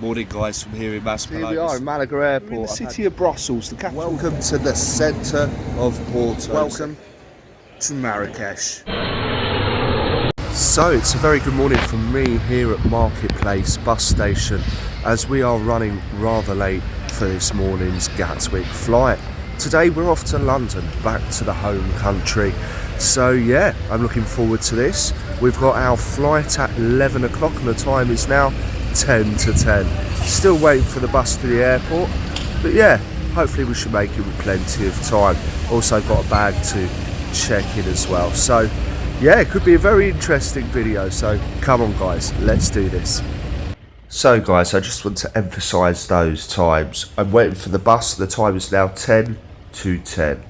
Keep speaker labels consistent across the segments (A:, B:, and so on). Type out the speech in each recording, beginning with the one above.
A: Morning guys from here in Maspalomas.
B: Here we are in Malaga Airport.
A: We're in the city of Brussels, the capital.
B: Welcome to the centre of Porto.
A: Welcome to Marrakesh. So it's a very good morning from me here at Marketplace bus station as we are running rather late for this morning's Gatwick flight. Today we're off to London, back to the home country. So yeah, I'm looking forward to this. We've got our flight at 11 o'clock and the time is now 10 to 10. Still waiting for the bus to the airport, but yeah, hopefully we should make it with plenty of time. Also got a bag to check in as well. So yeah, it could be a very interesting video, so come on guys, let's do this. So guys, I just want to emphasise those times. I'm waiting for the bus, the time is now 10 to 10.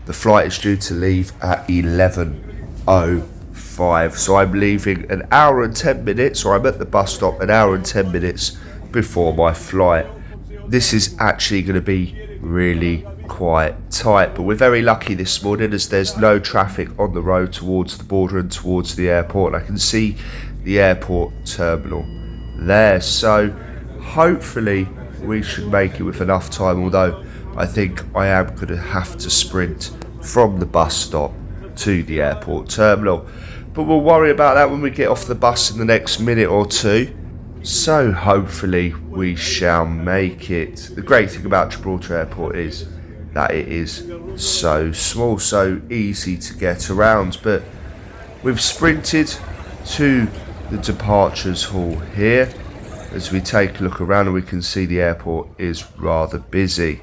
A: The flight is due to leave at 11:05, so I'm leaving an hour and 10 minutes, or I'm at the bus stop an hour and 10 minutes before my flight. This is actually going to be really quite tight, but we're very lucky this morning as there's no traffic on the road towards the border and towards the airport. I can see the airport terminal there, so hopefully we should make it with enough time, although I think I am going to have to sprint from the bus stop to the airport terminal, but we'll worry about that when we get off the bus in the next minute or two. So hopefully we shall make it. The great thing about Gibraltar Airport is that it is so small, so easy to get around, but we've sprinted to the departures hall here. As we take a look around and we can see the airport is rather busy.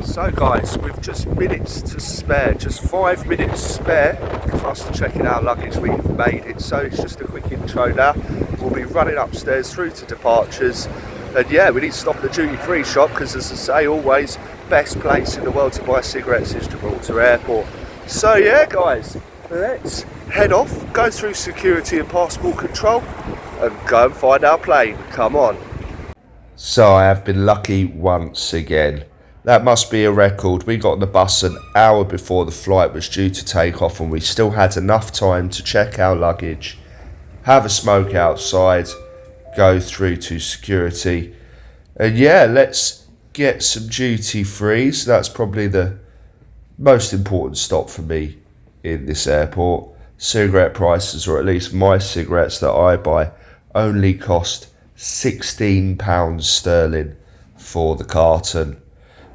A: So guys, with just minutes to spare, just 5 minutes spare for us to check in our luggage, we've made it. So it's just a quick intro now. We'll be running upstairs through to departures, and yeah, we need to stop at the duty-free shop because, as I say, always best place in the world to buy cigarettes is Gibraltar Airport. So yeah guys, let's head off, go through security and passport control and go and find our plane. Come on. So I have been lucky once again. That must be a record. We got on the bus an hour before the flight was due to take off, and we still had enough time to check our luggage, have a smoke outside, go through to security, and yeah, let's get some duty frees. That's probably the most important stop for me in this airport. Cigarette prices, or at least my cigarettes that I buy, only cost £16 sterling for the carton,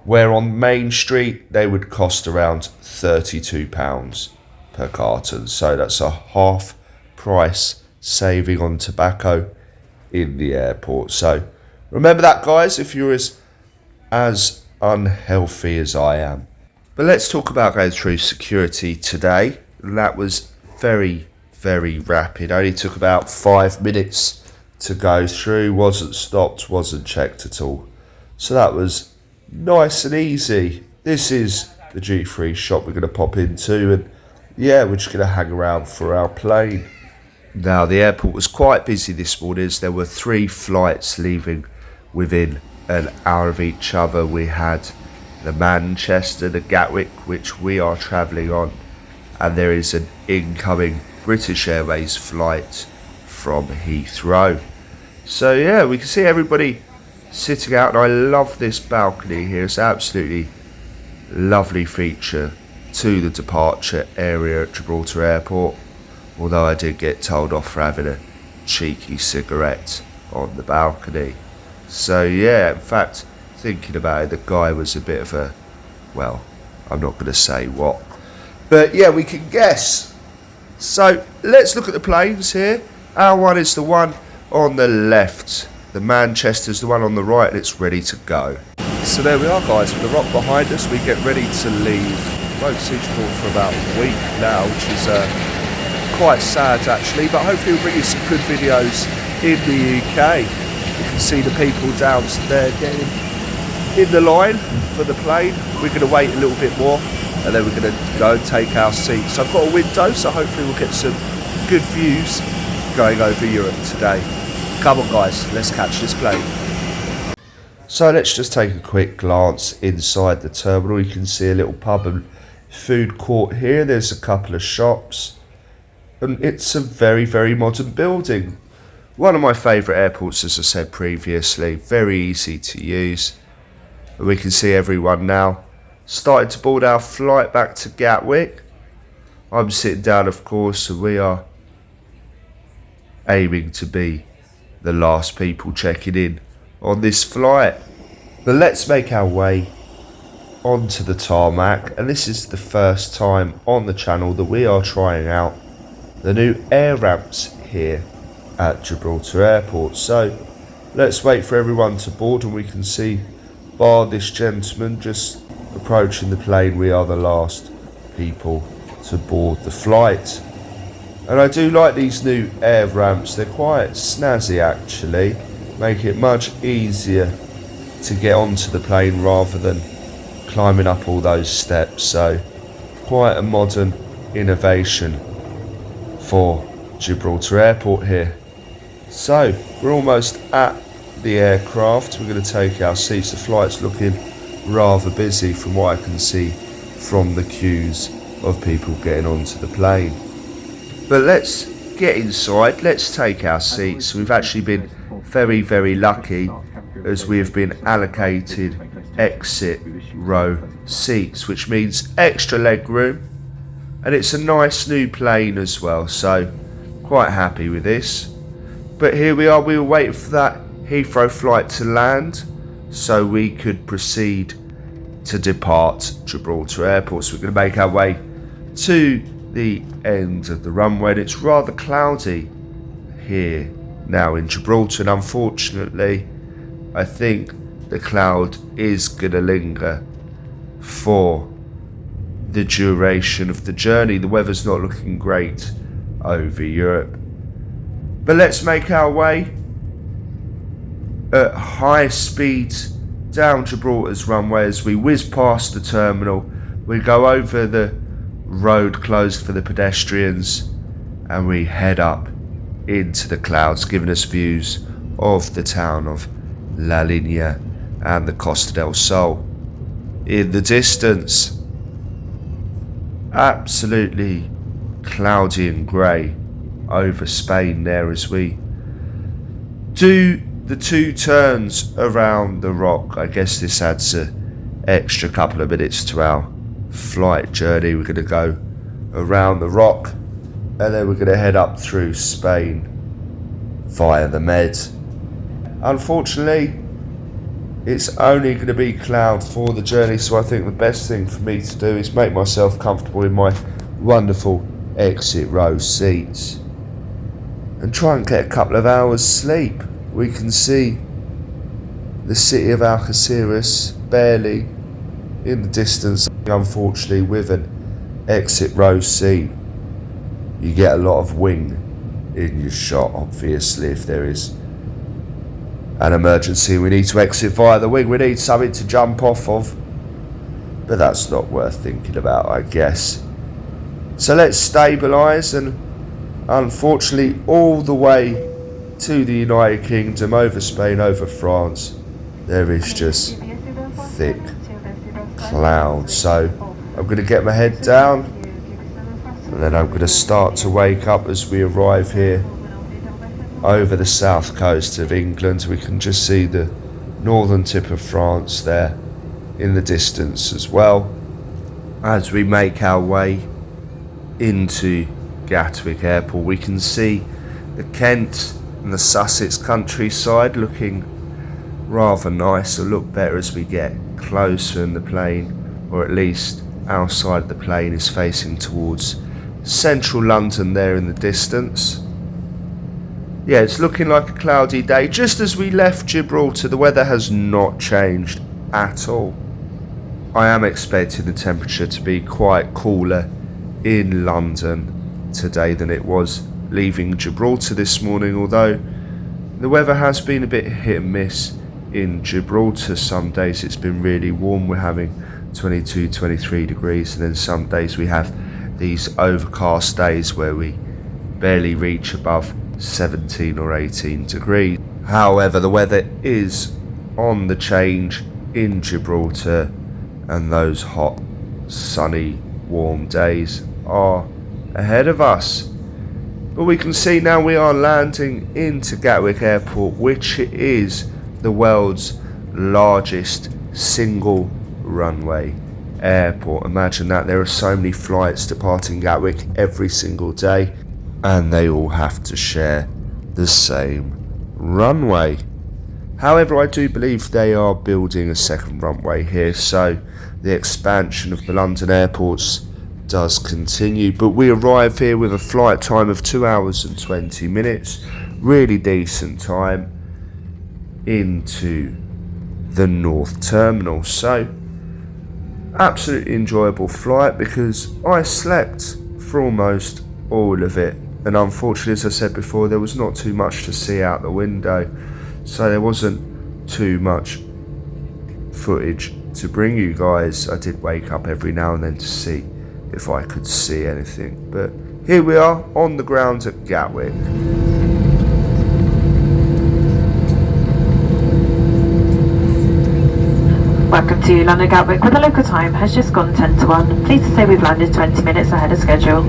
A: where on Main Street they would cost around £32 per carton. So that's a half price saving on tobacco in the airport. So remember that guys, if you're as unhealthy as I am. But let's talk about going through security today. That was very rapid. Only took about 5 minutes to go through, wasn't stopped, wasn't checked at all. So that was nice and easy. This is the duty-free shop we're going to pop into, and yeah, we're just going to hang around for our plane. Now the airport was quite busy this morning as there were 3 flights leaving within an hour of each other. We had the Manchester, the Gatwick, which we are travelling on, and there is an incoming British Airways flight from Heathrow. So yeah, we can see everybody sitting out, and I love this balcony here. It's absolutely lovely feature to the departure area at Gibraltar Airport, although I did get told off for having a cheeky cigarette on the balcony. So yeah, in fact, thinking about it, the guy was a bit of a, well, I'm not going to say what, but yeah, we can guess. So let's look at the planes here. Our one is the one on the left. The Manchester's the one on the right, and it's ready to go. So there we are guys, with the rock behind us, we get ready to leave. Won't see Gibraltar for about a week now, which is quite sad actually, but hopefully we'll bring you some good videos in the UK. You can see the people down there getting in the line for the plane. We're going to wait a little bit more, and then we're going to go and take our seats. So I've got a window, so hopefully we'll get some good views going over Europe today. Come on guys, let's catch this plane. So let's just take a quick glance inside the terminal. You can see a little pub and food court here. There's a couple of shops, and it's a very modern building One of my favourite airports, as I said previously, very easy to use. We can see everyone now starting to board our flight back to Gatwick. I'm sitting down, of course, and we are aiming to be the last people checking in on this flight. But let's make our way onto the tarmac, and this is the first time on the channel that we are trying out the new air ramps here at Gibraltar Airport. So let's wait for everyone to board, and we can see, bar this gentleman just approaching the plane, we are the last people to board the flight. And I do like these new air ramps, they're quite snazzy actually, make it much easier to get onto the plane rather than climbing up all those steps. So quite a modern innovation for Gibraltar Airport here. So we're almost at the aircraft, we're going to take our seats. The flight's looking rather busy from what I can see from the queues of people getting onto the plane. But let's get inside, let's take our seats. We've actually been very, very lucky as we have been allocated exit row seats, which means extra leg room, and it's a nice new plane as well, so quite happy with this. But here we are, we were waiting for that Heathrow flight to land so we could proceed to depart Gibraltar Airport. So we're going to make our way to the end of the runway, and it's rather cloudy here now in Gibraltar, and unfortunately I think the cloud is going to linger for the duration of the journey. The weather's not looking great over Europe. But let's make our way at high speed down Gibraltar's runway as we whiz past the terminal. We go over the road closed for the pedestrians and we head up into the clouds, giving us views of the town of La Linea and the Costa del Sol in the distance. Absolutely cloudy and grey over Spain there as we do the two turns around the rock. I guess this adds an extra couple of minutes to our flight journey. We're going to go around the rock and then we're going to head up through Spain via the Med. Unfortunately, it's only going to be cloud for the journey, so I think the best thing for me to do is make myself comfortable in my wonderful exit row seats and try and get a couple of hours sleep. We can see the city of Algeciras barely in the distance. Unfortunately, with an exit row seat, you get a lot of wing in your shot. Obviously, if there is an emergency, we need to exit via the wing, we need something to jump off of, but that's not worth thinking about, I guess. So let's stabilise, and unfortunately all the way to the United Kingdom, over Spain, over France, there is just thick cloud. So I'm going to get my head down and then I'm going to start to wake up as we arrive here over the south coast of England. We can just see the northern tip of France there in the distance as well as we make our way into Gatwick Airport. We can see the Kent and the Sussex countryside looking rather nice, or look better as we get closer, and the plane, or at least our side of the plane, is facing towards central London there in the distance. Yeah, it's looking like a cloudy day. Just as we left Gibraltar, the weather has not changed at all. I am expecting the temperature to be quite cooler in London today than it was leaving Gibraltar this morning, although the weather has been a bit hit and miss in Gibraltar. Some days it's been really warm, we're having 22, 23 degrees, and then some days we have these overcast days where we barely reach above 17 or 18 degrees. However, the weather is on the change in Gibraltar, and those hot, sunny, warm days are ahead of us. But we can see now we are landing into Gatwick Airport, which is the world's largest single runway airport. Imagine that, there are so many flights departing Gatwick every single day, and they all have to share the same runway. However, I do believe they are building a second runway here, so the expansion of the London airports does continue. But we arrive here with a flight time of 2 hours and 20 minutes, really decent time, into the North Terminal. So absolutely enjoyable flight because I slept for almost all of it, and unfortunately, as I said before, there was not too much to see out the window, so there wasn't too much footage to bring you guys. I did wake up every now and then to see if I could see anything, but here we are on the ground at Gatwick.
C: Welcome to London Gatwick, where the local time has just gone 10 to 1. Pleased to say we've landed 20 minutes ahead of schedule.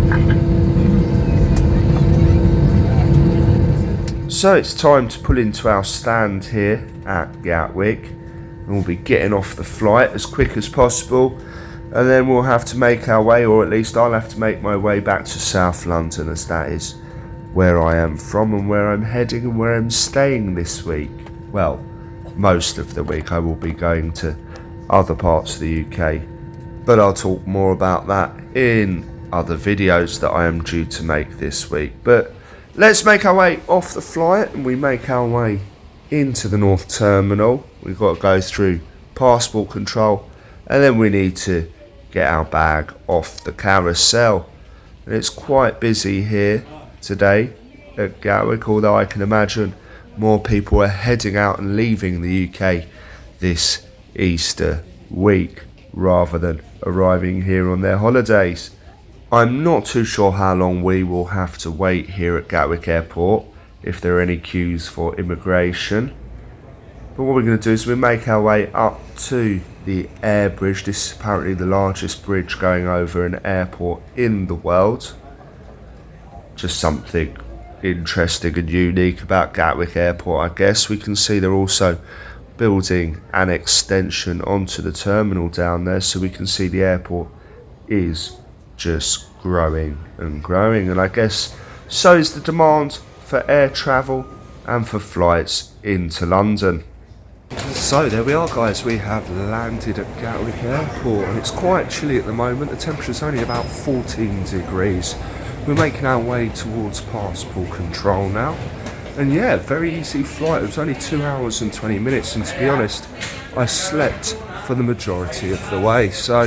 A: So it's time to pull into our stand here at Gatwick, and we'll be getting off the flight as quick as possible, and then we'll have to make our way, or at least I'll have to make my way back to South London, as that is where I am from and where I'm heading and where I'm staying this week. Well, most of the week. I will be going to other parts of the UK, but I'll talk more about that in other videos that I am due to make this week. But let's make our way off the flight, and we make our way into the North Terminal. We've got to go through passport control, and then we need to get our bag off the carousel. And it's quite busy here today at Gatwick, although I can imagine more people are heading out and leaving the UK this Easter week rather than arriving here on their holidays. I'm not too sure how long we will have to wait here at Gatwick Airport, if there are any queues for immigration. But what we're going to do is we make our way up to the air bridge. This is apparently the largest bridge going over an airport in the world. Just something interesting and unique about Gatwick Airport, I guess. We can see they're also building an extension onto the terminal down there, so we can see the airport is just growing and growing, and I guess so is the demand for air travel and for flights into London. So there we are, guys, we have landed at Gatwick Airport, and it's quite chilly at the moment. The temperature is only about 14 degrees. We're making our way towards passport control now, and yeah, very easy flight. It was only 2 hours and 20 minutes, and to be honest, I slept for the majority of the way, so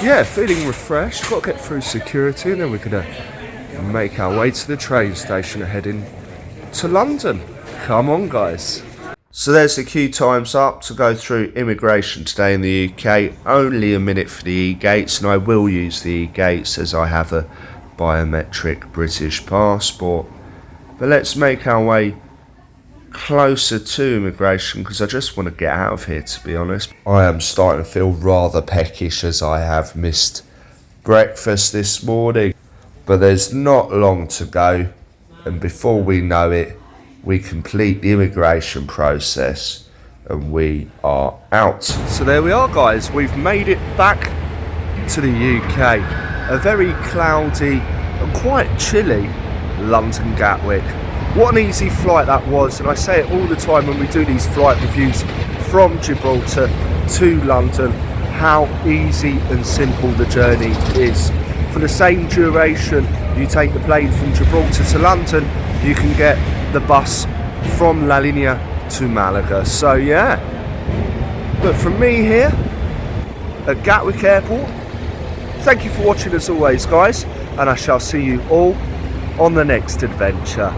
A: yeah, feeling refreshed. Got to get through security, and then we're going to make our way to the train station heading to London. Come on, guys. So there's the queue times up to go through immigration today in the UK. Only a minute for the e-gates, and I will use the e-gates as I have a biometric British passport. But let's make our way closer to immigration, because I just want to get out of here, to be honest. I am starting to feel rather peckish as I have missed breakfast this morning. But there's not long to go, and before we know it, we complete the immigration process and we are out. So there we are, guys, we've made it back to the UK. A very cloudy and quite chilly London Gatwick. What an easy flight that was, and I say it all the time when we do these flight reviews from Gibraltar to London, how easy and simple the journey is. For the same duration you take the plane from Gibraltar to London, you can get the bus from La Linea to Malaga. So yeah, but from me here at Gatwick Airport, thank you for watching as always, guys, and I shall see you all on the next adventure.